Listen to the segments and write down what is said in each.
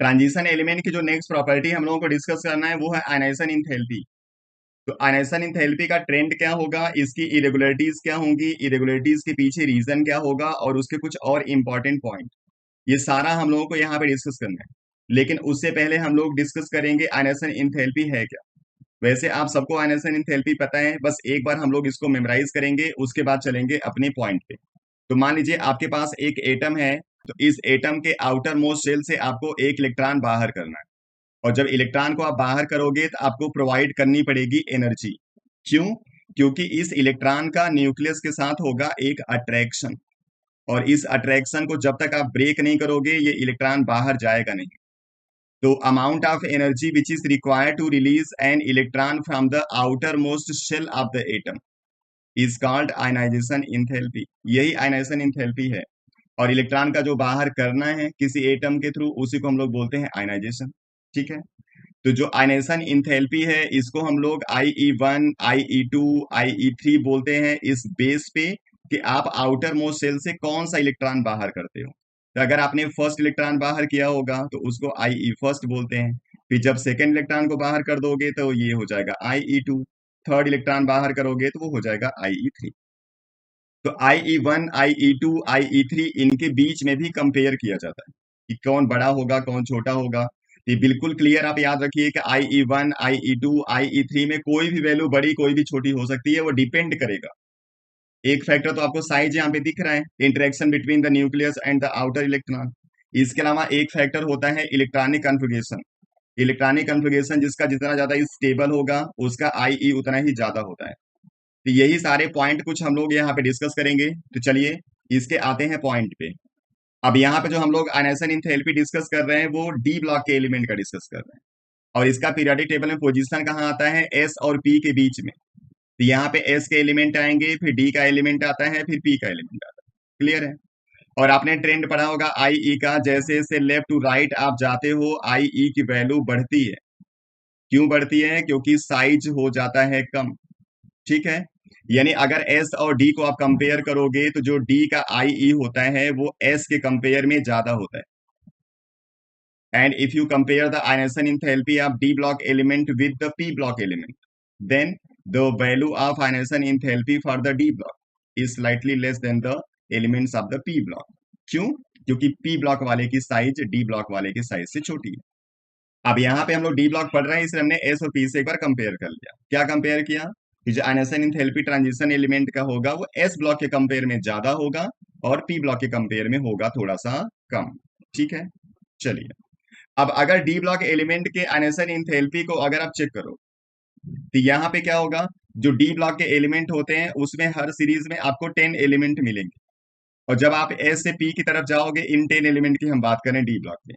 Transition element की जो next property हम लोगों को डिस्कस करना है वो है आयनाइजेशन इंथैल्पी। तो आयनाइजेशन इंथैल्पी का ट्रेंड क्या होगा, इसकी इरेगुलरिटीज क्या होंगी, इरेगुलरिटीज के पीछे रीजन क्या होगा और उसके कुछ और इंपॉर्टेंट पॉइंट, ये सारा हम लोगों को यहाँ पे डिस्कस करना है। लेकिन उससे पहले हम लोग डिस्कस करेंगे आयनाइजेशन इंथैल्पी है क्या। वैसे आप सबको आयनाइजेशन इंथैल्पी पता है, बस एक बार हम लोग इसको मेमोराइज करेंगे, उसके बाद चलेंगे अपने पॉइंट पे। तो मान लीजिए आपके पास एक एटम है, तो इस एटम के आउटर मोस्ट शेल से आपको एक इलेक्ट्रॉन बाहर करना है। और जब इलेक्ट्रॉन को आप बाहर करोगे तो आपको प्रोवाइड करनी पड़ेगी एनर्जी। क्यों? क्योंकि इस इलेक्ट्रॉन का न्यूक्लियस के साथ होगा एक अट्रैक्शन, और इस अट्रैक्शन को जब तक आप ब्रेक नहीं करोगे ये इलेक्ट्रॉन बाहर जाएगा नहीं। तो amount of energy which is required to release an electron from the outer most shell of the atom is called ionization enthalpy. यही आयनाइजेशन इंथैल्पी है। और इलेक्ट्रॉन का जो बाहर करना है किसी एटम के थ्रू, उसी को हम लोग बोलते हैं आयनाइजेशन। ठीक है। तो जो आयनाइजेशन इंथैल्पी है इसको हम लोग IE1, IE2, IE3 बोलते हैं, इस बेस पे कि आप आउटर मोस्ट शेल से कौन सा इलेक्ट्रॉन बाहर करते हो। तो अगर आपने फर्स्ट इलेक्ट्रॉन बाहर किया होगा तो उसको IE फर्स्ट बोलते हैं। फिर जब सेकेंड इलेक्ट्रॉन को बाहर कर दोगे तो ये हो जाएगा IE2। थर्ड इलेक्ट्रॉन बाहर करोगे तो वो हो जाएगा IE3। तो IE1, IE2, IE3 इनके बीच में भी कंपेयर किया जाता है कि कौन बड़ा होगा कौन छोटा होगा। ये बिल्कुल क्लियर आप याद रखिए कि IE1, IE2, IE3 में कोई भी वैल्यू बड़ी कोई भी छोटी हो सकती है, वो डिपेंड करेगा। एक फैक्टर तो आपको साइज यहाँ पे दिख रहा है, interaction between the nucleus and the outer electron. इसके अलावा एक फैक्टर होता है इलेक्ट्रॉनिक कन्फिगरेशन। इलेक्ट्रॉनिक कन्फिगरेशन जिसका जितना ज्यादा स्टेबल होगा उसका IE उतना ही ज्यादा होता है। तो यही सारे पॉइंट कुछ हम लोग यहाँ पे डिस्कस करेंगे। तो चलिए इसके आते हैं पॉइंट पे। अब यहाँ पे जो हम लोग आयनाइजेशन इंथैल्पी डिस्कस कर रहे हैं वो डी ब्लॉक के एलिमेंट का डिस्कस कर रहे हैं। और इसका पीरियोडिक टेबल में पोजीशन कहाँ आता है, एस और पी के बीच में। तो यहाँ पे एस के एलिमेंट आएंगे, फिर डी का एलिमेंट आता है, फिर पी का एलिमेंट आता है। क्लियर है। और आपने ट्रेंड पढ़ा होगा IE का, जैसे जैसे लेफ्ट टू राइट आप जाते हो IE की वैल्यू बढ़ती है। क्यों बढ़ती है? क्योंकि साइज हो जाता है कम। ठीक है। यानी अगर एस और डी को आप कंपेयर करोगे तो जो डी का IE होता है वो एस के कंपेयर में ज्यादा होता है। And if you compare the ionization enthalpy of d block element with the p block element, then the value of ionization enthalpy for the d block is slightly less than the elements of the p block. क्यों? क्योंकि P block वाले की size D block वाले की size से छोटी है। अब यहाँ पे हम लोग डी ब्लॉक पढ़ रहे हैं, इसलिए हमने एस और पी से एक बार कंपेयर कर लिया। क्या कंपेयर किया कि जो आयनाइजेशन इंथैल्पी ट्रांजिशन एलिमेंट का होगा वो एस ब्लॉक के कंपेयर में ज्यादा होगा और पी ब्लॉक के कंपेयर में होगा थोड़ा सा कम। ठीक है। चलिए, अब अगर डी ब्लॉक एलिमेंट के आयनाइजेशन इंथैल्पी को अगर आप चेक करो तो यहाँ पे क्या होगा, जो डी ब्लॉक के एलिमेंट होते हैं उसमें हर सीरीज में आपको 10 एलिमेंट मिलेंगे। और जब आप एस से पी की तरफ जाओगे, इन 10 एलिमेंट की हम बात करें डी ब्लॉक में,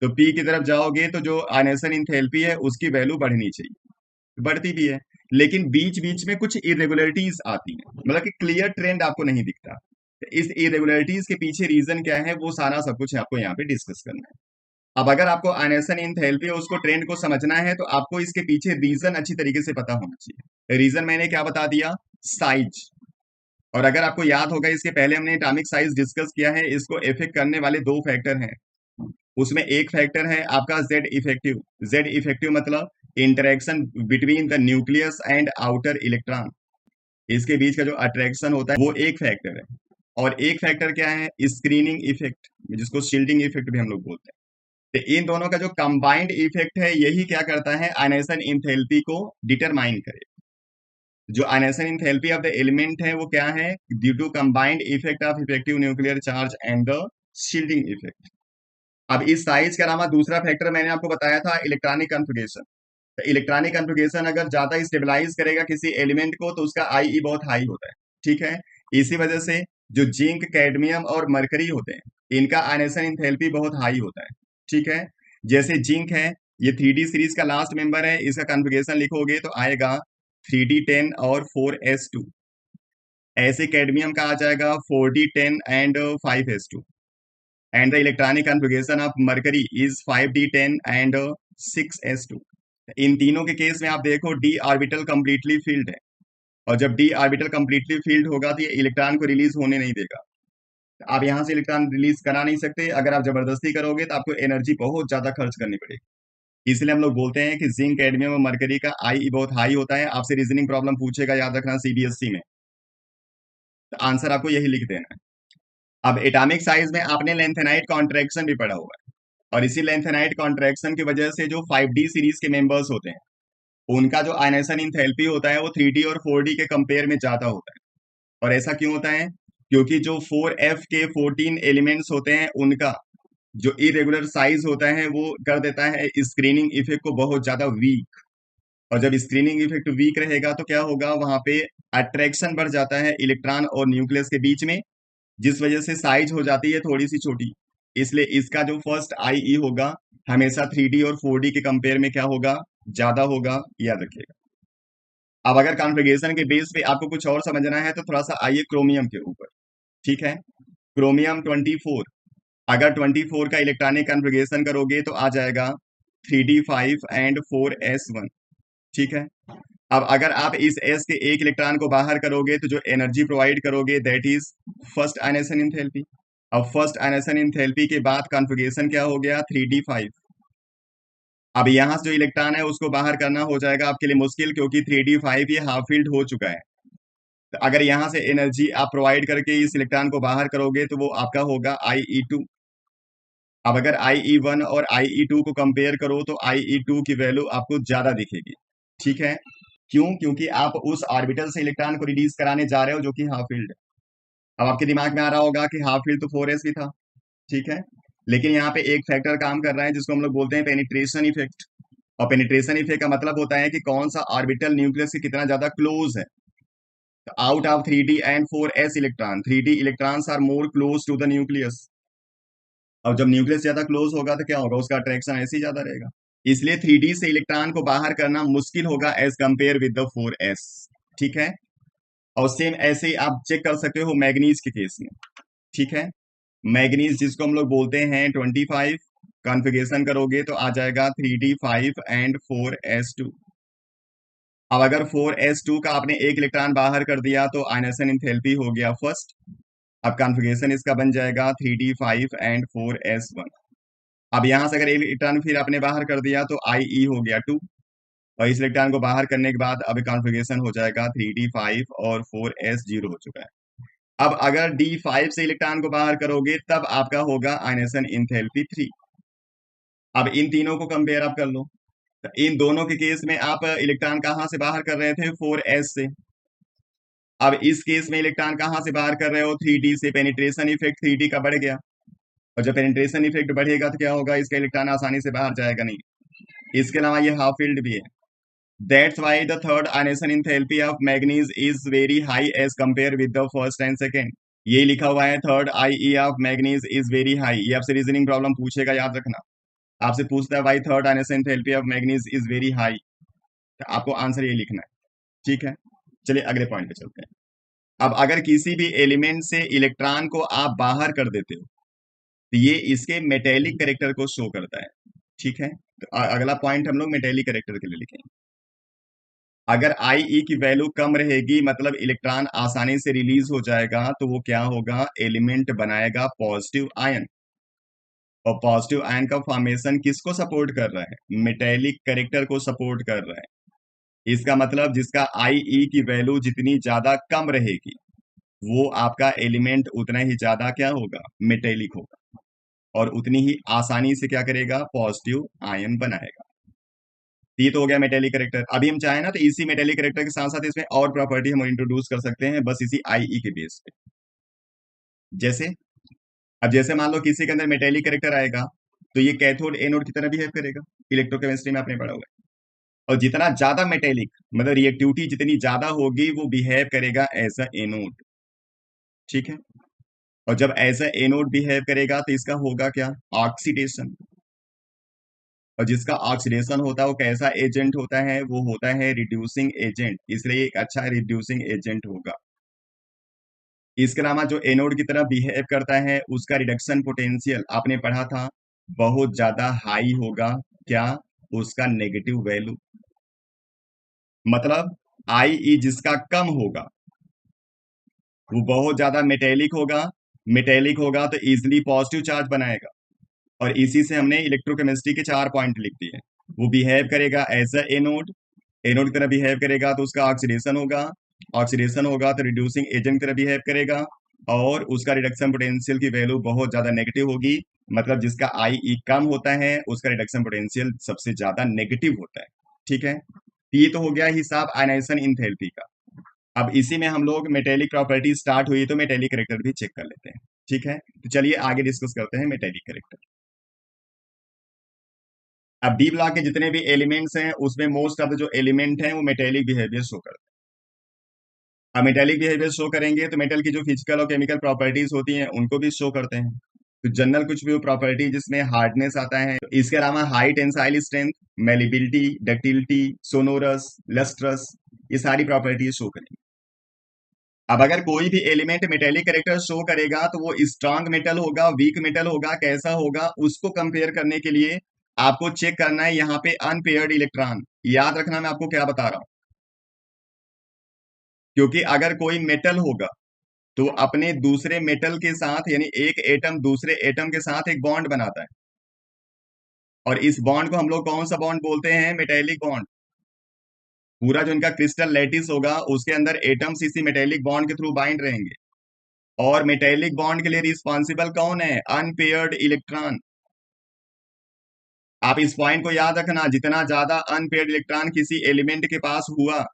तो पी की तरफ जाओगे तो जो आयनाइजेशन इंथैल्पी है उसकी वैल्यू बढ़नी चाहिए, बढ़ती भी है। लेकिन बीच बीच में कुछ इरेगुलरिटीज आती हैं, मतलब कि क्लियर ट्रेंड आपको नहीं दिखता। तो इस इरेगुलरिटीज के पीछे रीजन क्या है वो सारा सब कुछ आपको यहाँ पे डिस्कस करना है। अब अगर आपको आयनाइजेशन इंथैल्पी और उसको ट्रेंड को समझना है तो आपको इसके पीछे रीजन अच्छी तरीके से पता होना चाहिए। रीजन मैंने क्या बता दिया, साइज। और अगर आपको याद होगा इसके पहले हमने एटॉमिक साइज डिस्कस किया है, इसको इफेक्ट करने वाले दो फैक्टर हैं। उसमें एक फैक्टर है आपका जेड इफेक्टिव। जेड इफेक्टिव मतलब interaction between the nucleus and outer electron, इसके बीच का जो अट्रैक्शन होता है वो एक फैक्टर है। और एक फैक्टर क्या है, स्क्रीनिंग इफेक्ट, जिसको शील्डिंग इफेक्ट भी हम लोग बोलते हैं। तो इन दोनों का जो कंबाइंड इफेक्ट है यही क्या करता है, आयनाइजेशन इंथैल्पी को डिटरमाइन करे। जो ionization enthalpy of the element है वो क्या है, due to combined effect of effective nuclear charge and the shielding effect. अब इस साइज के अलावा दूसरा फैक्टर मैंने आपको बताया था इलेक्ट्रॉनिक कन्फिगरेशन। तो इलेक्ट्रॉनिक कन्फिगरेशन अगर ज्यादा स्टेबलाइज करेगा किसी एलिमेंट को तो उसका IE बहुत हाई होता है। ठीक है। इसी वजह से जो जिंक, कैडमियम और मरकरी होते हैं इनका आयनाइजेशन इंथैल्पी बहुत हाई होता है। ठीक है। जैसे जिंक है, ये 3D सीरीज का लास्ट मेंबर है, इसका कन्फिगरेशन लिखोगे तो आएगा 3D10 और 4s2। ऐसे कैडमियम का आ जाएगा 4D10 and 5s2। and the electronic configuration of mercury is 5d10 and 6s2। इन तीनों के केस में आप देखो d ऑर्बिटल कंप्लीटली फील्ड है, और जब d ऑर्बिटल कंप्लीटली फील्ड होगा तो ये इलेक्ट्रॉन को रिलीज होने नहीं देगा। आप यहाँ से इलेक्ट्रॉन रिलीज करा नहीं सकते। अगर आप जबरदस्ती करोगे तो आपको एनर्जी बहुत ज्यादा खर्च करनी पड़ेगी। इसलिए हम लोग बोलते हैं कि जिंक, कैडमियम और मरकरी का आई बहुत हाई होता है। आपसे रीजनिंग प्रॉब्लम पूछेगा, याद रखना सीबीएसई में, तो आंसर आपको यही लिख देना है। अब एटॉमिक साइज में आपने लेंथेनाइट कॉन्ट्रैक्शन भी पढ़ा हुआ है, और इसी लेंथेनाइट कॉन्ट्रैक्शन की वजह से जो 5D सीरीज के मेंबर्स होते हैं, उनका जो आयनेशन इंथैल्पी होता है वो 3D और 4D के कंपेयर में ज्यादा होता है। और ऐसा क्यों होता है? क्योंकि जो 4F के 14 एलिमेंट्स होते हैं, उनका जो इरेगुलर साइज होता है वो कर देता है स्क्रीनिंग इफेक्ट को बहुत ज्यादा वीक। और जब स्क्रीनिंग इफेक्ट वीक रहेगा तो क्या होगा, वहां पे अट्रैक्शन बढ़ जाता है इलेक्ट्रॉन और न्यूक्लियस के बीच में, जिस वजह से साइज हो जाती है थोड़ी सी छोटी। इसलिए इसका जो फर्स्ट IE होगा हमेशा 3D और 4D के कंपेयर में क्या होगा, ज्यादा होगा, याद रखिएगा। अब अगर कॉन्फ़िगरेशन के बेस पे आपको कुछ और समझना है तो थोड़ा सा आइए क्रोमियम के ऊपर। ठीक है, क्रोमियम 24, अगर 24 का इलेक्ट्रॉनिक कॉन्फ़िगरेशन करोगे तो आ जाएगा 3D5 एंड 4s1। ठीक है, अब अगर आप इस s के एक इलेक्ट्रॉन को बाहर करोगे तो जो एनर्जी प्रोवाइड करोगे that is first ionisation enthalpy. अब फर्स्ट आयनेशन इंथैल्पी के बाद कॉन्फ़िगरेशन क्या हो गया, 3D5। अब यहां से जो इलेक्ट्रॉन है उसको बाहर करना हो जाएगा आपके लिए मुश्किल, क्योंकि 3D5 ये हाफ फील्ड हो चुका है। तो अगर यहां से एनर्जी आप प्रोवाइड करके इस इलेक्ट्रॉन को बाहर करोगे तो वो आपका होगा IE2। अब अगर IE1 और IE2 को कंपेयर करो तो IE2 की वैल्यू आपको ज्यादा दिखेगी। ठीक है, क्यों? क्योंकि आप उस ऑर्बिटल से इलेक्ट्रॉन को रिलीज कराने जा रहे हो जो कि हाफ फील्ड है। अब आपके दिमाग में आ रहा होगा कि हाफ फील्ड तो 4s भी था। ठीक है, लेकिन यहाँ पे एक फैक्टर काम कर रहा है जिसको हम लोग बोलते हैं पेनिट्रेशन इफेक्ट। और पेनिट्रेशन इफेक्ट का मतलब होता है कि कौन सा ऑर्बिटल न्यूक्लियस से कितना ज्यादा क्लोज है। तो out of 3D and 4s electron, 3D electrons are more close to the nucleus. अब जब न्यूक्लियस ज्यादा क्लोज होगा तो क्या होगा, उसका अट्रैक्शन ऐसे ही ज्यादा रहेगा। इसलिए 3D से इलेक्ट्रॉन को बाहर करना मुश्किल होगा as compare with the 4s। ठीक है, और सेम ऐसे ही आप चेक कर सकते हो मैग्नीज के केस में। ठीक है, मैग्नीज जिसको हम लोग बोलते हैं 25, कॉन्फ़िगरेशन करोगे तो आ जाएगा 3D5 एंड 4s2। अब अगर 4s2 का आपने एक इलेक्ट्रॉन बाहर कर दिया तो आयनेशन इंथैल्पी हो गया फर्स्ट। अब कॉन्फ़िगरेशन इसका बन जाएगा 3D5 एंड 4s1। अब यहां से अगर एक इलेक्ट्रॉन फिर आपने बाहर कर दिया तो IE हो गया 2। और इस इलेक्ट्रॉन को बाहर करने के बाद अब कॉन्फ़िगरेशन हो जाएगा 3D5 और 4s0 हो चुका है। अब अगर D5 से इलेक्ट्रॉन को बाहर करोगे तब आपका होगा आयनेशन इंथैल्पी 3। अब इन तीनों को कंपेयर आप कर लो, तो इन दोनों के केस में आप इलेक्ट्रॉन कहां से बाहर कर रहे थे, 4s से। अब इस केस में इलेक्ट्रॉन कहां से बाहर कर रहे हो, 3D से। पेनिट्रेशन इफेक्ट 3D का बढ़ गया, और जब पेनिट्रेशन इफेक्ट बढ़ेगा तो क्या होगा, इसका इलेक्ट्रॉन आसानी से बाहर जाएगा नहीं। इसके अलावा ये हाफ फील्ड भी है। That's why the third ionization enthalpy of manganese is very high as compare with the first and second. ये लिखा हुआ है third IE of manganese is very high. ये आपसे रीजनिंग प्रॉब्लम पूछेगा, याद रखना। आपसे पूछता है why third ionization enthalpy of manganese is very high, तो आपको आंसर ये लिखना है। ठीक है, चलिए अगले पॉइंट पे चलते हैं। अब अगर किसी भी एलिमेंट से इलेक्ट्रॉन को आप बाहर कर देते हो तो ये इसके मेटेलिक कैरेक्टर को शो करता है। ठीक है, तो अगला पॉइंट हम लोग मेटेलिक कैरेक्टर के लिए लिखेंगे। अगर IE की वैल्यू कम रहेगी मतलब इलेक्ट्रॉन आसानी से रिलीज हो जाएगा, तो वो क्या होगा, एलिमेंट बनाएगा पॉजिटिव आयन। और पॉजिटिव आयन का फॉर्मेशन किसको सपोर्ट कर रहा है, मेटेलिक कैरेक्टर को सपोर्ट कर रहा है। इसका मतलब जिसका IE की वैल्यू जितनी ज्यादा कम रहेगी वो आपका एलिमेंट उतना ही ज्यादा क्या होगा, मेटेलिक होगा, और उतनी ही आसानी से क्या करेगा, पॉजिटिव आयन बनाएगा। तो ये तो हो गया मेटेलिक कैरेक्टर। अभी हम चाहें ना तो इसी मेटेलिक कैरेक्टर के साथ साथ इसमें और प्रॉपर्टी हम इंट्रोड्यूस कर सकते हैं, बस इसी IE के बेस पे। जैसे, अब जैसे मान लो किसी के अंदर मेटेलिक कैरेक्टर आएगा तो ये कैथोड एनोड की तरह बिहेव करेगा। इलेक्ट्रोकेमिस्ट्री में आपने पढ़ा हुआ है। और जितना ज्यादा मेटेलिक मतलब रिएक्टिविटी जितनी ज्यादा होगी वो बिहेव करेगा एज अ एनोड। ठीक है, और जब एज अ एनोड बिहेव करेगा तो इसका होगा क्या, ऑक्सीडेशन। और जिसका ऑक्सीडेशन होता है वो कैसा एजेंट होता है, वो होता है रिड्यूसिंग एजेंट, इसलिए एक अच्छा रिड्यूसिंग एजेंट होगा। इसके अलावा जो एनोड की तरह बिहेव करता है उसका रिडक्शन पोटेंशियल आपने पढ़ा था, बहुत ज्यादा हाई होगा। क्या, उसका नेगेटिव वैल्यू। मतलब IE जिसका कम होगा वो बहुत ज्यादा मेटेलिक होगा, मेटेलिक होगा तो इजिली पॉजिटिव चार्ज बनाएगा, और इसी से हमने इलेक्ट्रोकेमिस्ट्री के 4 पॉइंट लिख दिए। वो बिहेव करेगा एज अ एनोड, एनोड की तरह बिहेव करेगा तो उसका ऑक्सीडेशन होगा, ऑक्सीडेशन होगा तो रिड्यूसिंग एजेंट की तरह बिहेव करेगा, और उसका रिडक्शन पोटेंशियल की वैल्यू बहुत ज्यादा नेगेटिव होगी। मतलब जिसका आई ई कम होता है उसका रिडक्शन पोटेंशियल सबसे ज्यादा नेगेटिव होता है। ठीक है, ये तो हो गया हिसाब आयनाइजेशन इंथैल्पी का। अब इसी में हम लोग मेटेलिक प्रॉपर्टी स्टार्ट हुई तो मेटेलिक कैरेक्टर भी चेक कर लेते हैं। ठीक है, तो चलिए आगे डिस्कस करते हैं मेटेलिक कैरेक्टर। अब डी ब्लॉक के जितने भी एलिमेंट्स हैं उसमें मोस्ट ऑफ द जो एलिमेंट हैं वो मेटेलिक बिहेवियर शो करते हैं। अब मेटेलिक बिहेवियर शो करेंगे तो मेटल की जो फिजिकल और केमिकल प्रॉपर्टीज होती हैं उनको भी शो करते हैं। तो जनरल कुछ भी प्रॉपर्टी जिसमें हार्डनेस आता है, इसके अलावा high tensile strength, malleability, ductility, sonorous, lustrous, ये सारी प्रॉपर्टीज शो करेंगे। अब अगर कोई भी एलिमेंट मेटेलिक कैरेक्टर शो करेगा तो वो स्ट्रांग मेटल होगा, वीक मेटल होगा, कैसा होगा, उसको कंपेयर करने के लिए आपको चेक करना है यहाँ पे अनपेयर्ड इलेक्ट्रॉन। याद रखना मैं आपको क्या बता रहा हूं, क्योंकि अगर कोई मेटल होगा तो अपने दूसरे मेटल के साथ यानी एक एटम दूसरे एटम के साथ एक बॉन्ड बनाता है, और इस बॉन्ड को हम लोग कौन सा बॉन्ड बोलते हैं? Metallic bond. पूरा जो इनका क्रिस्टल लैटिस होगा उसके अंदर एटम्स इसी मेटेलिक बॉन्ड के थ्रू बाइंड रहेंगे, और मेटेलिक बॉन्ड के लिए रिस्पॉन्सिबल कौन है? Unpaired electron. आप इस पॉइंट को याद रखना, जितना ज्यादा अनपेयर्ड इलेक्ट्रॉन किसी एलिमेंट के पास हुआ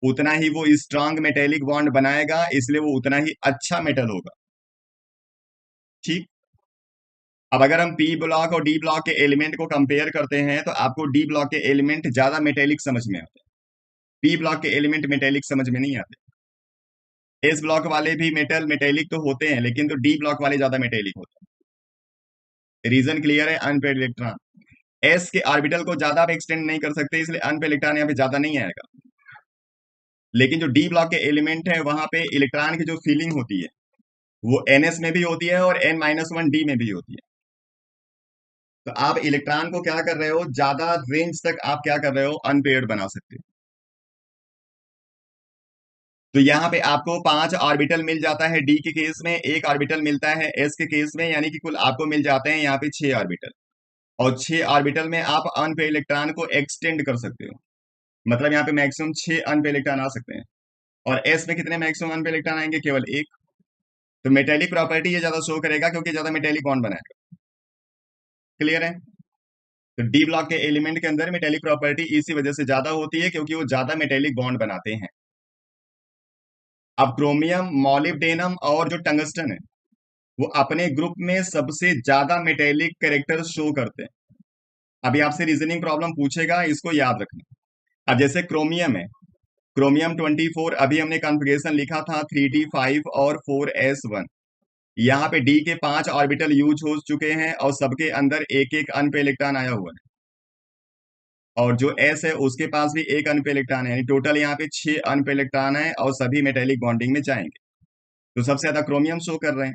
उतना ही वो स्ट्रांग मेटेलिक बॉन्ड बनाएगा, इसलिए वो उतना ही अच्छा मेटल होगा। ठीक, अब अगर हम पी ब्लॉक और डी ब्लॉक के एलिमेंट को कंपेयर करते हैं तो आपको डी ब्लॉक के एलिमेंट ज्यादा मेटेलिक समझ में आते हैं, पी ब्लॉक के एलिमेंट मेटेलिक समझ में नहीं आते। एस ब्लॉक वाले भी मेटेलिक तो होते हैं, लेकिन तो डी ब्लॉक वाले ज्यादा मेटेलिक होते हैं। रीजन क्लियर है? अनपेयर्ड इलेक्ट्रॉन एस के ऑर्बिटल को ज्यादा आप एक्सटेंड नहीं कर सकते, इसलिए अनपेयर्ड इलेक्ट्रॉन यहाँ पे ज्यादा नहीं आएगा। लेकिन जो डी ब्लॉक के एलिमेंट है वहां पे इलेक्ट्रॉन की जो फीलिंग होती है वो एनएस में भी होती है और N-1 डी में भी होती है। तो आप इलेक्ट्रॉन को क्या कर रहे हो, ज्यादा रेंज तक आप क्या कर रहे हो, अनपेयर्ड बना सकते हो। तो यहाँ पे आपको 5 ऑर्बिटल मिल जाता है डी के केस में, एक ऑर्बिटल मिलता है एस के केस में, यानी कि कुल आपको मिल जाते हैं यहाँ पे 6 ऑर्बिटल। और 6 ऑर्बिटल में आप अनपेयर्ड इलेक्ट्रॉन को एक्सटेंड कर सकते हो, मतलब यहाँ पे मैक्सिमम 6 अनपेयर्ड इलेक्ट्रॉन आ सकते हैं। और एस में कितने मैक्सिमम अनपेयर्ड इलेक्ट्रॉन आएंगे? केवल एक। तो मेटेलिक प्रॉपर्टी ये ज्यादा शो करेगा क्योंकि ज्यादा मेटेलिक बॉन्ड बनाएगा। क्लियर है? तो डी ब्लॉक के एलिमेंट के अंदर मेटेलिक प्रॉपर्टी इसी वजह से ज्यादा होती है क्योंकि वो ज्यादा मेटेलिक बॉन्ड बनाते हैं। अब क्रोमियम, मॉलिब्डेनम और जो टंगस्टन है वो अपने ग्रुप में सबसे ज्यादा मेटेलिक कैरेक्टर शो करते हैं। अभी आपसे रीजनिंग प्रॉब्लम पूछेगा, इसको याद रखना। अब जैसे क्रोमियम है, क्रोमियम 24, अभी हमने कॉन्फ़िगरेशन लिखा था 3d5 और 4s1। यहाँ पे डी के 5 ऑर्बिटल यूज हो चुके हैं और सबके अंदर एक एक अनपे इलेक्ट्रॉन आया हुआ है, और जो एस है उसके पास भी एक अनपे इलेक्ट्रॉन है, यानी टोटल यहाँ पे 6 अनपे इलेक्ट्रॉन है और सभी मेटेलिक बॉन्डिंग में जाएंगे। तो सबसे ज्यादा क्रोमियम शो कर रहे हैं।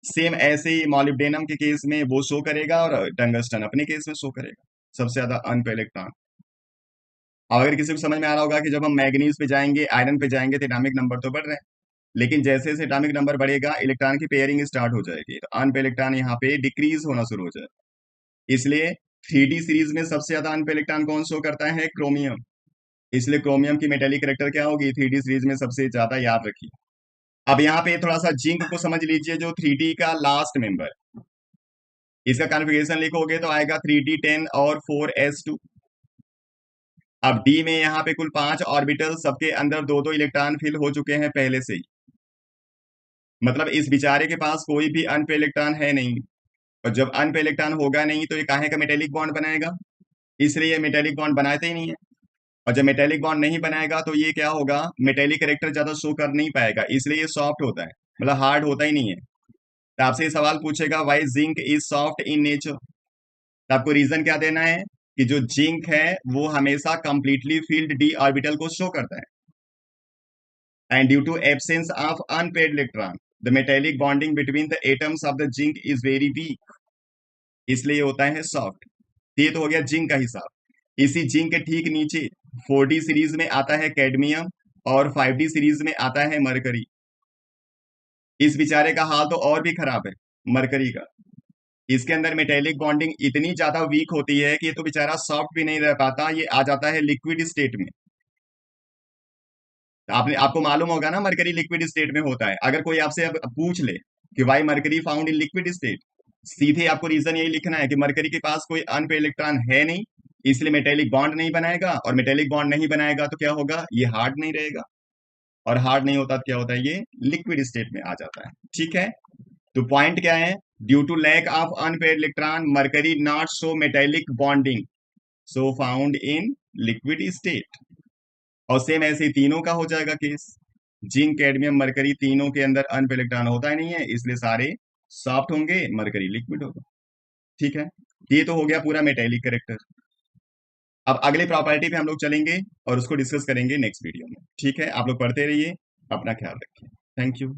सेम ऐसे ही मॉलिब्डेनम के केस में वो शो करेगा और टंगस्टन अपने केस में शो करेगा सबसे ज्यादा अनपे इलेक्ट्रॉन। और अगर किसी को समझ में आ रहा होगा कि जब हम मैग्नीज पे जाएंगे, आयरन पे जाएंगे तो एटॉमिक नंबर तो बढ़ रहे हैं, लेकिन जैसे जैसे एटॉमिक नंबर बढ़ेगा इलेक्ट्रॉन की पेयरिंग स्टार्ट हो जाएगी, तो अनपे इलेक्ट्रॉन यहाँ पे डिक्रीज होना शुरू हो जाएगा। इसलिए 3D सीरीज में सबसे ज्यादा अनपे इलेक्ट्रॉन कौन शो करता है? क्रोमियम। इसलिए क्रोमियम की मेटेलिक कैरेक्टर क्या होगी 3D सीरीज में सबसे ज्यादा? याद रखिए। अब यहाँ पे थोड़ा सा जिंक को समझ लीजिए, जो 3D का लास्ट मेंबर, इसका कॉन्फ़िगरेशन लिखोगे तो आएगा 3D10 और 4s2। अब डी में यहाँ पे कुल 5 ऑर्बिटल, सबके अंदर दो दो इलेक्ट्रॉन फिल हो चुके हैं पहले से ही, मतलब इस बेचारे के पास कोई भी अनपे इलेक्ट्रॉन है नहीं। और जब अनपे इलेक्ट्रॉन होगा नहीं तो ये काहे का मेटेलिक बॉन्ड बनाएगा? इसलिए ये मेटेलिक बॉन्ड बनाते ही नहीं है। और जब मेटेलिक बॉन्ड नहीं बनाएगा तो ये क्या होगा, मेटेलिक कैरेक्टर ज्यादा शो कर नहीं पाएगा, इसलिए ये सॉफ्ट होता है, मतलब हार्ड होता ही नहीं है। तो आपसे ये सवाल पूछेगा why zinc is soft in nature, तो आपको रीजन क्या देना है कि जो जिंक है वो हमेशा कंप्लीटली फील्ड डी ऑर्बिटल को शो करता है, and due to absence of unpaired electron the metallic bonding between the atoms of the zinc is very weak, इसलिए होता है सॉफ्ट। ये तो हो गया जिंक का हिसाब। इसी जिंक के ठीक नीचे 4D सीरीज में आता है कैडमियम और 5D सीरीज में आता है मरकरी। इस बेचारे का हाल तो और भी खराब है, मरकरी का। इसके अंदर मेटेलिक बॉन्डिंग इतनी ज्यादा वीक होती है कि ये तो बेचारा सॉफ्ट भी नहीं रह पाता, ये आ जाता है लिक्विड स्टेट में। आपने आपको मालूम होगा ना मरकरी लिक्विड स्टेट में होता है। अगर कोई आपसे अब पूछ ले कि why mercury found in liquid state, सीधे आपको रीजन यही लिखना है कि मरकरी के पास कोई अनपेड इलेक्ट्रॉन है नहीं, इसलिए मेटेलिक बॉन्ड नहीं बनाएगा, और मेटेलिक बॉन्ड नहीं बनाएगा तो क्या होगा, ये हार्ड नहीं रहेगा, और हार्ड नहीं होता तो क्या होता है, ये लिक्विड स्टेट में आ जाता है। ठीक है, तो पॉइंट क्या है, due to lack of unpaired electron mercury not show metallic bonding, so found in liquid state. और सेम ऐसे ही तीनों का हो जाएगा केस, जिंक कैडमियम मरकरी तीनों के अंदर अनपेड इलेक्ट्रॉन होता ही नहीं है, इसलिए सारे सॉफ्ट होंगे, मरकरी लिक्विड होगा। ठीक है, ये तो हो गया पूरा मेटेलिक करेक्टर। अब अगले प्रॉपर्टी पे हम लोग चलेंगे और उसको डिस्कस करेंगे नेक्स्ट वीडियो में। ठीक है, आप लोग पढ़ते रहिए, अपना ख्याल रखिए। Thank you.